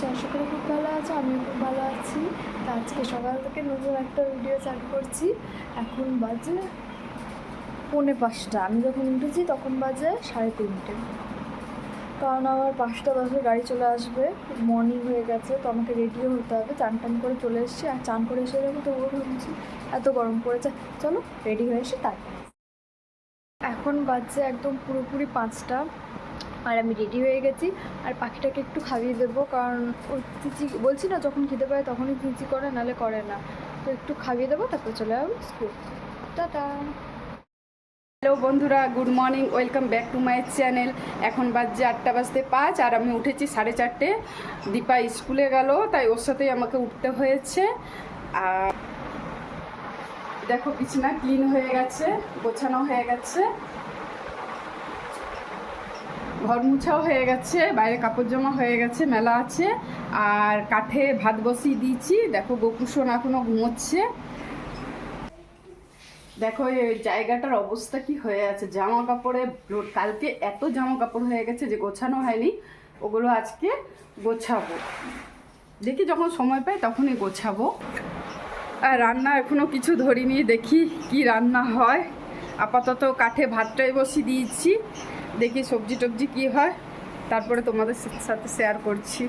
আছো? আশা করি খুব ভালো আছো, আমিও খুব ভালো আছি। তো আজকে সকাল থেকে নতুন একটা ভিডিও চালু করছি। এখন বাজে 4:45। আমি যখন উঠেছি তখন বাজে 3:30, কারণ আমার 5:10 গাড়ি চলে আসবে। মর্নিং হয়ে গেছে, তো আমাকে রেডিও হতে হবে। চান টান করে চলে এসেছি, আর চান করে এসে দেখো তো ভাবছি এত গরম পড়েছে, চলো রেডি হয়ে এসে তারপর। এখন বাজছে একদম পুরোপুরি 5টা, আর আমি রেডি হয়ে গেছি। আর পাখিটাকে একটু খাইয়ে দেবো, কারণ ও চিচি, বলছি না যখন খেতে পায় তখনই চিচি করে, নাহলে করে না। তো একটু খাইয়ে দেবো, তারপর চলে যাবো স্কুল। টাটা। হ্যালো বন্ধুরা, good morning, welcome back to my channel. এখন বাজছে 8:05 আর আমি উঠেছি 4:30। দীপা স্কুলে গেল, তাই ওর সাথেই আমাকে উঠতে হয়েছে। আর দেখো বিছানা ক্লিন হয়ে গেছে, গোছানো হয়ে গেছে, ঘর মুছাও হয়ে গেছে, বাইরে কাপড় জামা হয়ে গেছে, মেলা আছে। আর কাঠে ভাত বসিয়ে দিয়েছি। দেখো গোকুসোন এখনও ঘুমোচ্ছে। দেখো এই জায়গাটার অবস্থা কি হয়ে আছে, জামা কাপড়ে কালকে এত জামা কাপড় হয়ে গেছে যে গোছানো হয়নি। ওগুলো আজকে গোছাবো, দেখি যখন সময় পাই তখনই গোছাবো। আর রান্না এখনো কিছু ধরিনি, দেখি কি রান্না হয়। আপাতত কাঠে ভাতটাই বসিয়ে দিয়েছি, দেখি সবজি টবজি কি হয়, তারপরে তোমাদের সাথে শেয়ার করছি।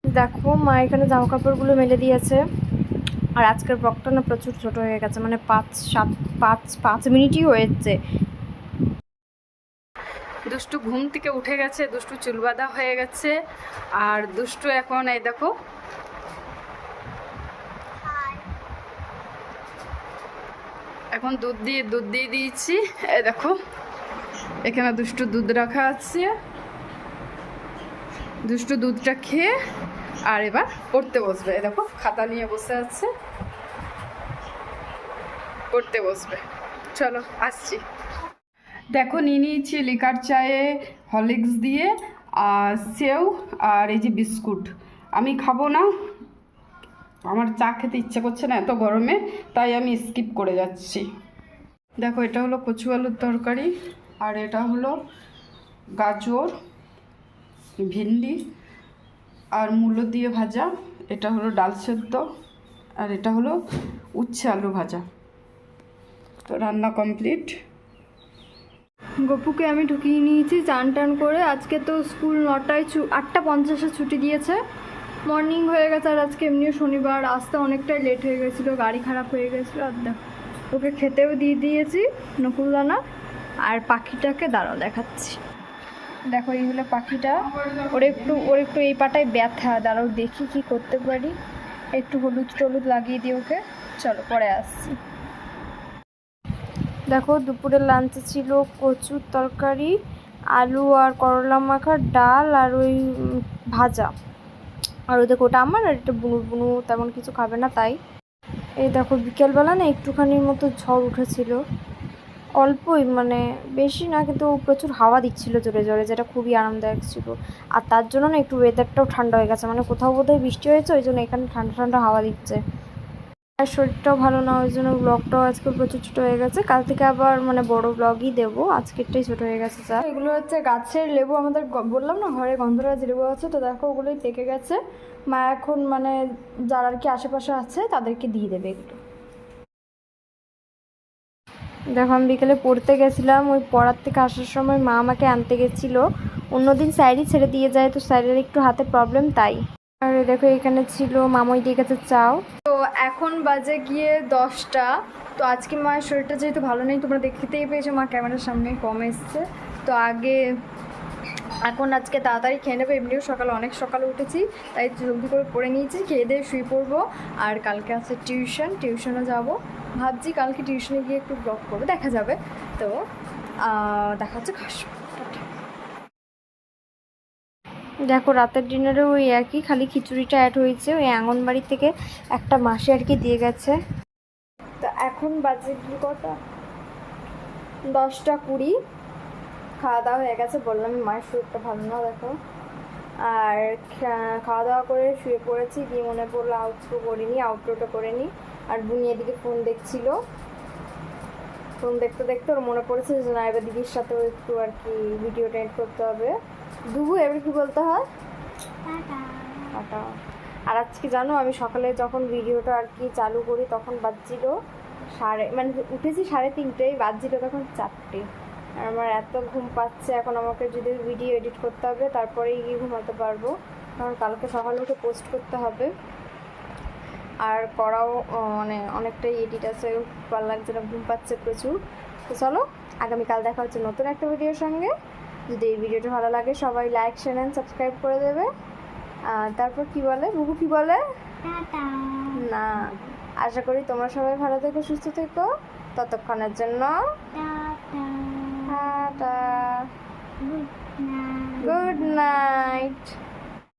দেখো মা এখানে জামা কাপড়গুলো মেলে দিয়েছে। আর আজকের ব্লগটা না প্রচুর ছোট হয়ে গেছে, মানে 5 মিনিটই হয়েছে। দুষ্টু ঘুম থেকে উঠে গেছে, দুষ্টু চুল বাঁধা হয়ে গেছে। আর দুষ্টু এখন এই দেখো এখন দুধ দিয়ে দিয়েছি। এই দেখো এখানে দুষ্টু দুধ রাখা আছে, দুষ্টু দুধটা খেয়ে আর এবার পড়তে বসবে। এই দেখো খাতা নিয়ে বসে আছে, পড়তে বসবে। চলো আসছি। দেখো নিয়ে নিয়েছি লিকার চায়ে হরলিক্স দিয়ে আর সেও আর এই যে বিস্কুট। আমি খাবো না, আমার চা খেতে ইচ্ছে করছে না এত গরমে, তাই আমি স্কিপ করে যাচ্ছি। দেখো এটা হলো কচু আলুর তরকারি, আর এটা হলো গাজর, ভিন্ডি আর মূলো দিয়ে ভাজা। এটা হলো ডাল সেদ্ধ, আর এটা হলো উচ্ছে আলু ভাজা। তো রান্না কমপ্লিট। গপুকে আমি ঢুকিয়ে নিয়েছি চান টান করে। আজকে তো স্কুল 9টায় 8:50-এ ছুটি দিয়েছে। মর্নিং হয়ে গেছে, আর আজকে এমনিও শনিবার, আসতে অনেকটাই লেট হয়ে গেছিলো, গাড়ি খারাপ হয়ে গেছিলো। আর দেখো ওকে খেতেও দিয়ে দিয়েছি নকুলদানা। আর পাখিটাকে দাঁড়াও দেখাচ্ছি। দেখো এই হলো পাখিটা, ওর একটু এই পাটায় ব্যথা, দাঁড়াও দেখি কি করতে পারি। একটু হলুদ টলুদ লাগিয়ে দিই ওকে। চলো পরে আসছি। দেখো দুপুরের লাঞ্চে ছিল কচুর তরকারি, আলু আর করলা মাখা, ডাল আর ওই ভাজা। আর ওই দেখো ওটা আমার, আর এটা বুনু তেমন কিছু খাবে না তাই। এই দেখো বিকেলবেলা না একটুখানির মতো ঝড় উঠেছিল, অল্পই, মানে বেশি না, কিন্তু প্রচুর হাওয়া দিচ্ছিল জোরে জোরে, যেটা খুবই আরামদায়ক ছিল। আর তার জন্য না একটু ওয়েদারটাও ঠান্ডা হয়ে গেছে, মানে কোথাও বোধহয় বৃষ্টি হয়েছে, ওই জন্য এখানে ঠান্ডা ঠান্ডা হাওয়া দিচ্ছে। আর শরীরটাও ভালো না, ওই জন্য ব্লগটাও আজকে প্রচুর ছোটো হয়ে গেছে। কাল থেকে আবার মানে বড় ব্লগই দেবো, আজকেরটাই ছোটো হয়ে গেছে। যা এগুলো হচ্ছে গাছের লেবু, আমাদের বললাম না ঘরে গন্ধরাজ লেবু আছে, তো দেখো ওগুলোই পেকে গেছে। মা এখন মানে যারা আর কি আশেপাশে আছে তাদেরকে দিয়ে দেবে এগুলো। দেখো আমি বিকেলে পড়তে গেছিলাম, ওই পড়ার থেকে আসার সময় মা আমাকে আনতে গেছিলো। অন্যদিন স্যারই ছেড়ে দিয়ে যায়, তো স্যারের একটু হাতে প্রবলেম তাই। আর দেখো এখানে ছিল মামই দিয়ে গেছে চাও। তো এখন বাজে গিয়ে 10টা। তো আজকে মায়ের শরীরটা যেহেতু ভালো নেই, তোমরা দেখতেই পেয়েছো মা ক্যামেরার সামনে কম এসছে। তো এখন আজকে তাড়াতাড়ি খেয়ে নেবো, এমনিও সকালে অনেক সকালে উঠেছি, তাই জলদি করে পড়ে নিয়েছি, খেয়ে দিয়ে শুয়ে পড়বো। আর কালকে আছে টিউশনে যাব, ভাবছি কালকে টিউশনে গিয়ে একটু ব্লগ করবো, দেখা যাবে। তো দেখা হচ্ছে খাস। দেখো রাতের ডিনারে ওই একই, খালি খিচুড়িটা অ্যাড হয়েছে, ওই আঙ্গনবাড়ি থেকে একটা মাসি আর কি দিয়ে গেছে। তো এখন বাজে কি কটা, 10টা 20। খাওয়া দাওয়া হয়ে গেছে, বললাম মায়ের শরীরটা ভালো না দেখো। আর খাওয়া দাওয়া করে শুয়ে পড়েছি, দিয়ে মনে পড়লো আউটরোটা করে নিই। আর বুনি এদিকে ফোন দেখছিল, ফোন দেখতে দেখতে ওর মনে পড়েছে যে না এবার দিদির সাথেও একটু আর কি ভিডিওটা এড করতে হবে। দুবু এবার কি বলতে হয়, টাটা। আর আজকে জানো আমি সকালে যখন ভিডিওটা আর কি চালু করি তখন বাজছিল মানে উঠেছি 3:30, বাজছিল তখন 4টে। আর আমার এত ঘুম পাচ্ছে, এখন আমাকে যদি ভিডিও এডিট করতে হবে তারপরেই গিয়ে ঘুমাতে পারবো, কারণ কালকে সকালে উঠে পোস্ট করতে হবে। আর করাও মানে অনেকটাই এডিট আছে, ভালো লাগছে না, ঘুম পাচ্ছে প্রচুর। তো চলো আগামীকাল দেখা হচ্ছে নতুন একটা ভিডিওর সঙ্গে। যদি এই ভিডিওটা ভালো লাগে সবাই লাইক শেয়ার অ্যান্ড সাবস্ক্রাইব করে দেবে। তারপর কি বলে বুবু, কি বলে? না, আশা করি তোমরা সবাই ভালো থেকো, সুস্থ থেকো। ততক্ষণের জন্য টাটা, গুড নাইট।